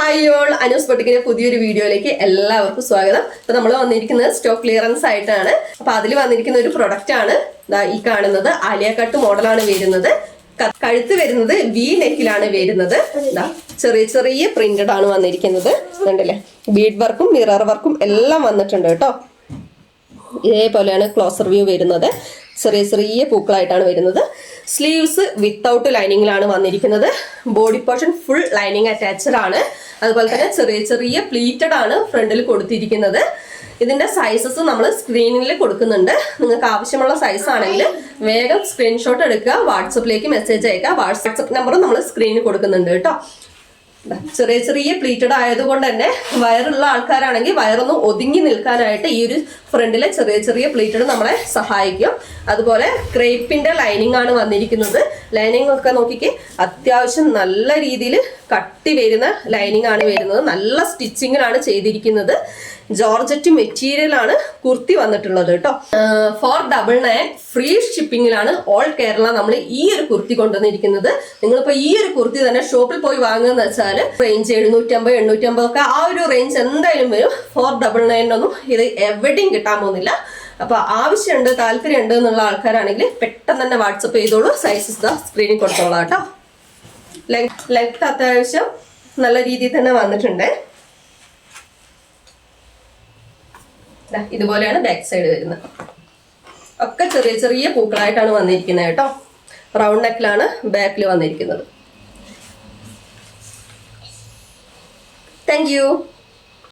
Hi all, Anu's ബൊട്ടിക്കിന്റെ പുതിയൊരു വീഡിയോയിലേക്ക് എല്ലാവർക്കും സ്വാഗതം. അപ്പൊ നമ്മൾ വന്നിരിക്കുന്നത് സ്റ്റോക്ക് ക്ലിയറൻസ് ആയിട്ടാണ്. അപ്പൊ അതിൽ വന്നിരിക്കുന്ന ഒരു പ്രൊഡക്റ്റ് ആണ് ഈ കാണുന്നത്. ആലിയ കട്ട് മോഡലാണ് വരുന്നത്. കഴുത്ത് വരുന്നത് വി നെക്കിലാണ് വരുന്നത്. ചെറിയ ചെറിയ പ്രിന്റഡ് ആണ് വന്നിരിക്കുന്നത്. കണ്ടില്ലേ, ബീഡ് വർക്കും മിറർ വർക്കും എല്ലാം വന്നിട്ടുണ്ട് കേട്ടോ. ഇതേപോലെയാണ് ക്ലോസർ വ്യൂ വരുന്നത്. ചെറിയ ചെറിയ പൂക്കളായിട്ടാണ് വരുന്നത്. സ്ലീവ്സ് വിത്തൗട്ട് ലൈനിങ്ങിലാണ് വന്നിരിക്കുന്നത്. Body portion full lining attached ആണ്. അതുപോലെ തന്നെ ചെറിയ ചെറിയ പ്ലീറ്റഡ് ആണ് ഫ്രണ്ടിൽ കൊടുത്തിരിക്കുന്നത്. ഇതിന്റെ സൈസസ് നമ്മൾ സ്ക്രീനിൽ കൊടുക്കുന്നുണ്ട്. നിങ്ങൾക്ക് ആവശ്യമുള്ള സൈസ് ആണെങ്കിൽ വേഗം സ്ക്രീൻഷോട്ട് എടുക്കുക, വാട്സപ്പിലേക്ക് മെസ്സേജ് അയക്കുക. വാട്സപ്പ് നമ്പറും നമ്മൾ സ്ക്രീനിൽ കൊടുക്കുന്നുണ്ട് കേട്ടോ. ചെറിയ ചെറിയ പ്ലീറ്റഡ് ആയതുകൊണ്ട് തന്നെ വയറുള്ള ആൾക്കാരാണെങ്കിൽ വയറൊന്ന് ഒതുങ്ങി നിൽക്കാനായിട്ട് ഈ ഒരു ഫ്രണ്ടിലെ ചെറിയ ചെറിയ പ്ലീറ്റഡ് നമ്മളെ സഹായിക്കും. അതുപോലെ ക്രേപ്പിന്റെ ലൈനിങ് ആണ് വന്നിരിക്കുന്നത്. ലൈനിങ് ഒക്കെ നോക്കിക്കേ, അത്യാവശ്യം നല്ല രീതിയിൽ കട്ടി വരുന്ന ലൈനിങ് ആണ് വരുന്നത്. നല്ല സ്റ്റിച്ചിങ്ങിലാണ് ചെയ്തിരിക്കുന്നത്. ജോർജറ്റ് മെറ്റീരിയൽ ആണ് കുർത്തി വന്നിട്ടുള്ളത് കേട്ടോ. 499 ഫ്രീ ഷിപ്പിങ്ങിലാണ് ഓൾ കേരള നമ്മൾ ഈ ഒരു കുർത്തി കൊണ്ടുവന്നിരിക്കുന്നത്. നിങ്ങളിപ്പോ ഈ ഒരു കുർത്തി തന്നെ ഷോപ്പിൽ പോയി വാങ്ങുന്ന വെച്ചാൽ റേഞ്ച് 750 850 ഒക്കെ ആ ഒരു റേഞ്ച് എന്തായാലും വരും. 499 ഒന്നും ഇത് എവിടെയും കിട്ടാൻ പോകുന്നില്ല. അപ്പൊ ആവശ്യമുണ്ട്, താല്പര്യമുണ്ട് എന്നുള്ള ആൾക്കാരാണെങ്കിൽ പെട്ടെന്ന് തന്നെ വാട്സപ്പ് ചെയ്തോളൂ. സൈസസ് സ്ക്രീനിൽ കൊടുത്തോളാം കേട്ടോ. ലെങ്ത് അത്യാവശ്യം നല്ല രീതിയിൽ തന്നെ വന്നിട്ടുണ്ട്. ഇതുപോലെയാണ് ബാക്ക് സൈഡ് വരുന്നത്. ഒക്കെ ചെറിയ ചെറിയ പൂക്കളായിട്ടാണ് വന്നിരിക്കുന്നത് കേട്ടോ. റൗണ്ട് നെക്കിലാണ് ബാക്കിൽ വന്നിരിക്കുന്നത്. Thank you.